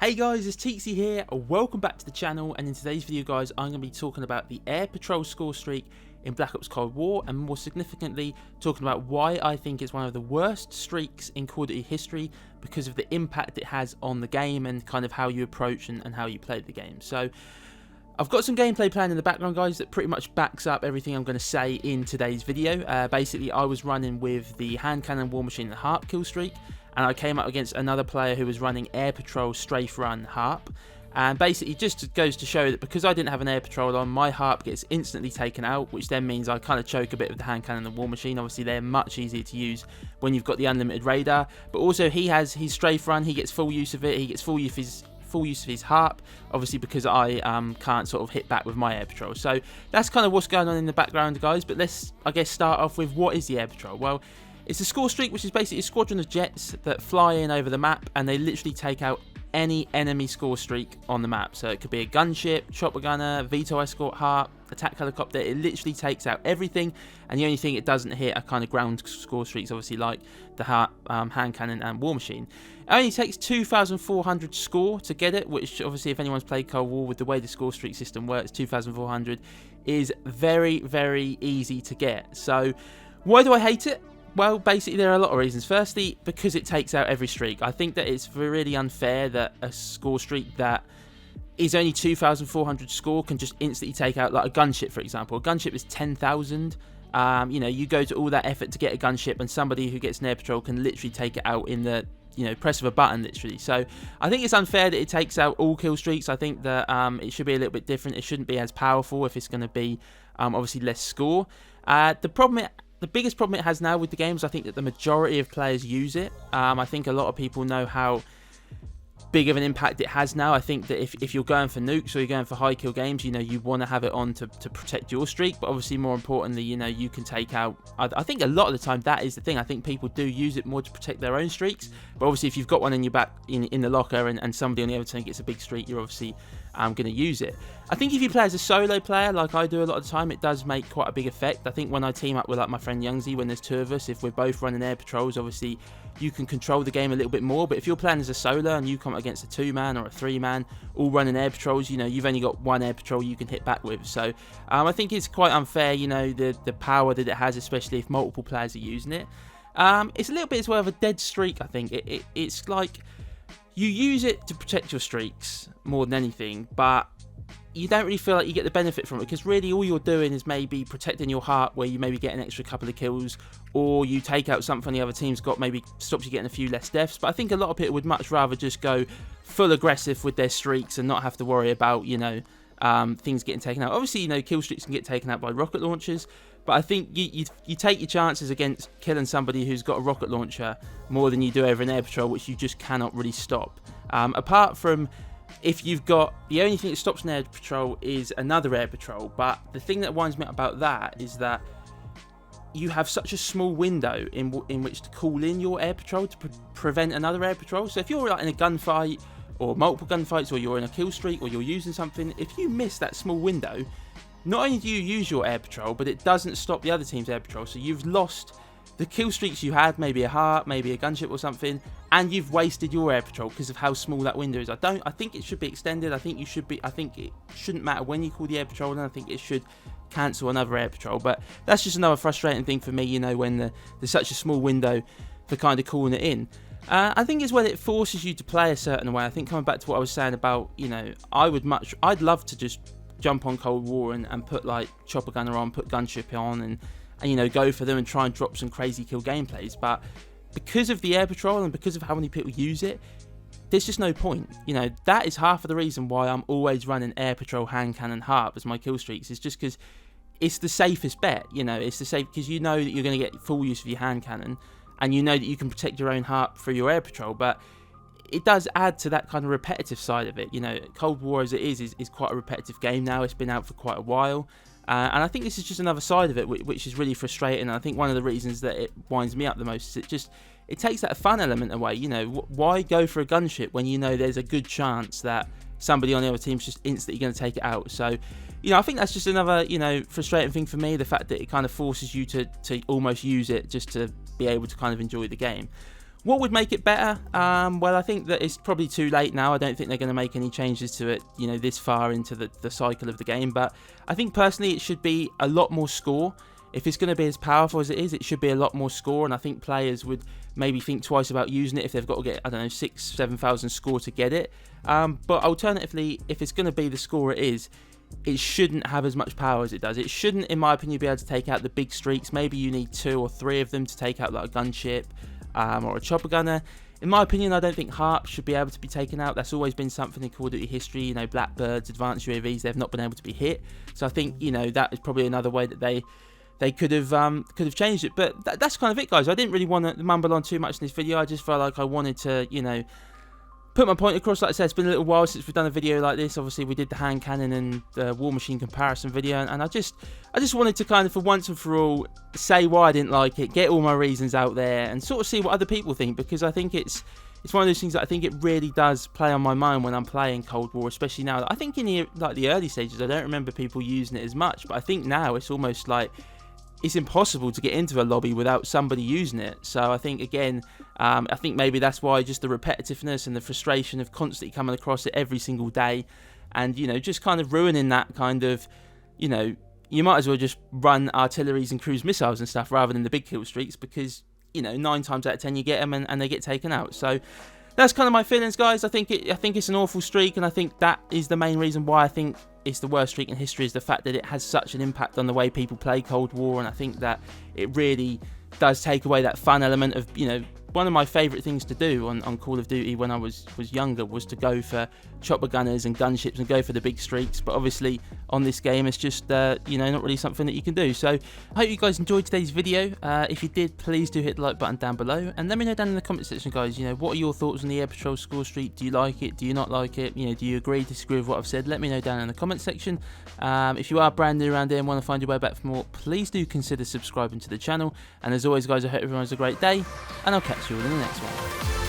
Hey guys, it's Teaksy here, welcome back to the channel, and in today's video guys I'm going to be talking about the Air Patrol Scorestreak in Black Ops Cold War, and more significantly talking about why I think it's one of the worst streaks in Call of Duty history because of the impact it has on the game and kind of how you approach and how you play the game. So I've got some gameplay planned in the background guys that pretty much backs up everything I'm going to say in today's video. Basically I was running with the hand cannon war machine and harp kill streak, and I came up against another player who was running Air Patrol strafe run harp, and basically just goes to show that because I didn't have an Air Patrol on, my harp gets instantly taken out, which then means I kind of choke a bit with the hand cannon and war machine. Obviously they're much easier to use when you've got the unlimited radar, but also he has his strafe run, he gets full use of it, he gets full use of his harp, obviously because I can't sort of hit back with my Air Patrol. So that's kind of what's going on in the background guys, but let's I guess start off with what is the Air Patrol. Well, it's a Scorestreak, which is basically a squadron of jets that fly in over the map and they literally take out any enemy Scorestreak on the map. So it could be a gunship, chopper gunner, VTOL escort, harp, attack helicopter. It literally takes out everything, and the only thing it doesn't hit are kind of ground Scorestreaks, obviously like the harp, hand cannon and war machine. It only takes 2,400 score to get it, which obviously if anyone's played Cold War with the way the Scorestreak system works, 2,400 is very, very easy to get. So why do I hate it? Well, basically there are a lot of reasons. Firstly, because it takes out every streak. I think that it's really unfair that a score streak that is only 2,400 score can just instantly take out like a gunship, for example. A gunship is 10,000. You know, you go to all that effort to get a gunship, and somebody who gets an Air Patrol can literally take it out in the, you know, press of a button, literally. So I think it's unfair that it takes out all kill streaks. I think that it should be a little bit different. It shouldn't be as powerful if it's going to be obviously less score. The biggest problem it has now with the game is I think that the majority of players use it. I think a lot of people know how big of an impact it has now. I think that if you're going for nukes or you're going for high kill games, you know, you want to have it on to protect your streak, but obviously more importantly, you know, you can take out, I think a lot of the time that is the thing. I think people do use it more to protect their own streaks, but obviously if you've got one in your back in the locker and somebody on the other team gets a big streak, you're obviously going to use it. I think if you play as a solo player like I do a lot of the time, it does make quite a big effect. I think when I team up with like my friend Youngsy, when there's two of us, if we're both running Air Patrols, obviously you can control the game a little bit more. But if you're playing as a solo and you come against a 2-man or a 3-man all running Air Patrols, you know, you've only got one Air Patrol you can hit back with. So I think it's quite unfair, you know, the power that it has, especially if multiple players are using it. It's a little bit as well of a dead streak. I think it's like you use it to protect your streaks more than anything, but you don't really feel like you get the benefit from it, because really all you're doing is maybe protecting your heart, where you maybe get an extra couple of kills, or you take out something the other team's got, maybe stops you getting a few less deaths. But I think a lot of people would much rather just go full aggressive with their streaks and not have to worry about, you know, things getting taken out. Obviously, you know, kill streaks can get taken out by rocket launchers, but I think you take your chances against killing somebody who's got a rocket launcher more than you do over an Air Patrol, which you just cannot really stop. Apart from if you've got, the only thing that stops an Air Patrol is another Air Patrol, but the thing that winds me up about that is that you have such a small window in which to call in your Air Patrol to prevent another Air Patrol. So if you're like in a gunfight or multiple gunfights, or you're in a kill streak, or you're using something, if you miss that small window, not only do you use your Air Patrol, but it doesn't stop the other team's Air Patrol. So you've lost the kill streaks you had, maybe a heart, maybe a gunship or something, and you've wasted your Air Patrol because of how small that window is. I think it should be extended. I think it shouldn't matter when you call the Air Patrol, and I think it should cancel another Air Patrol. But that's just another frustrating thing for me, you know, when there's such a small window for kind of calling it in. I think as well it forces you to play a certain way. I think coming back to what I was saying about, you know, I'd love to just jump on Cold War and put like chopper gunner on, put gunship on, and you know, go for them and try and drop some crazy kill gameplays. But because of the Air Patrol and because of how many people use it, there's just no point. You know, that is half of the reason why I'm always running Air Patrol, hand cannon, harp as my kill streaks. It's just because it's the safest bet. You know, it's the safe because you know that you're going to get full use of your hand cannon, and you know that you can protect your own harp through your Air Patrol. But it does add to that kind of repetitive side of it. You know, Cold War as it is quite a repetitive game now. It's been out for quite a while. And I think this is just another side of it, which is really frustrating. And I think one of the reasons that it winds me up the most is it takes that fun element away. You know, why go for a gunship when you know there's a good chance that somebody on the other team's just instantly going to take it out? So, you know, I think that's just another, you know, frustrating thing for me, the fact that it kind of forces you to almost use it just to be able to kind of enjoy the game. What would make it better? Well, I think that it's probably too late now. I don't think they're going to make any changes to it, you know, this far into the cycle of the game. But I think personally it should be a lot more score. If it's going to be as powerful as it is, it should be a lot more score. And I think players would maybe think twice about using it if they've got to get, I don't know, 6,000-7,000 score to get it. But alternatively, if it's going to be the score it is, it shouldn't have as much power as it does. It shouldn't, in my opinion, be able to take out the big streaks. Maybe you need 2 or 3 of them to take out like a gunship or a chopper gunner. In my opinion, I don't think harps should be able to be taken out. That's always been something in Call of Duty history. You know, Blackbirds, advanced UAVs, they've not been able to be hit. So I think, you know, that is probably another way that they could have changed it. But that's kind of it, guys. I didn't really want to mumble on too much in this video. I just felt like I wanted to, you know, put my point across. Like I said, it's been a little while since we've done a video like this. Obviously, we did the hand cannon and the war machine comparison video, and I just wanted to kind of, for once and for all, say why I didn't like it, get all my reasons out there, and sort of see what other people think, because I think it's one of those things that I think it really does play on my mind when I'm playing Cold War, especially now. I think in the early stages, I don't remember people using it as much, but I think now it's almost like it's impossible to get into a lobby without somebody using it. So I think, again, I think maybe that's why just the repetitiveness and the frustration of constantly coming across it every single day, and, you know, just kind of ruining that kind of, you know, you might as well just run artilleries and cruise missiles and stuff rather than the big kill streaks, because, you know, 9 times out of 10 you get them and they get taken out. So that's kind of my feelings, guys. I think it's an awful streak, and I think that is the main reason why I think it's the worst streak in history, is the fact that it has such an impact on the way people play Cold War. And I think that it really does take away that fun element of, you know, one of my favourite things to do on Call of Duty when I was younger was to go for chopper gunners and gunships and go for the big streaks. But obviously on this game, it's just, you know, not really something that you can do. So I hope you guys enjoyed today's video. If you did, please do hit the like button down below, and let me know down in the comment section, guys, you know, what are your thoughts on the Air Patrol Scorestreak? Do you like it? Do you not like it? You know, do you agree, disagree with what I've said? Let me know down in the comment section. If you are brand new around here and want to find your way back for more, please do consider subscribing to the channel. And as always, guys, I hope everyone has a great day, and I'll catch you all in the next one.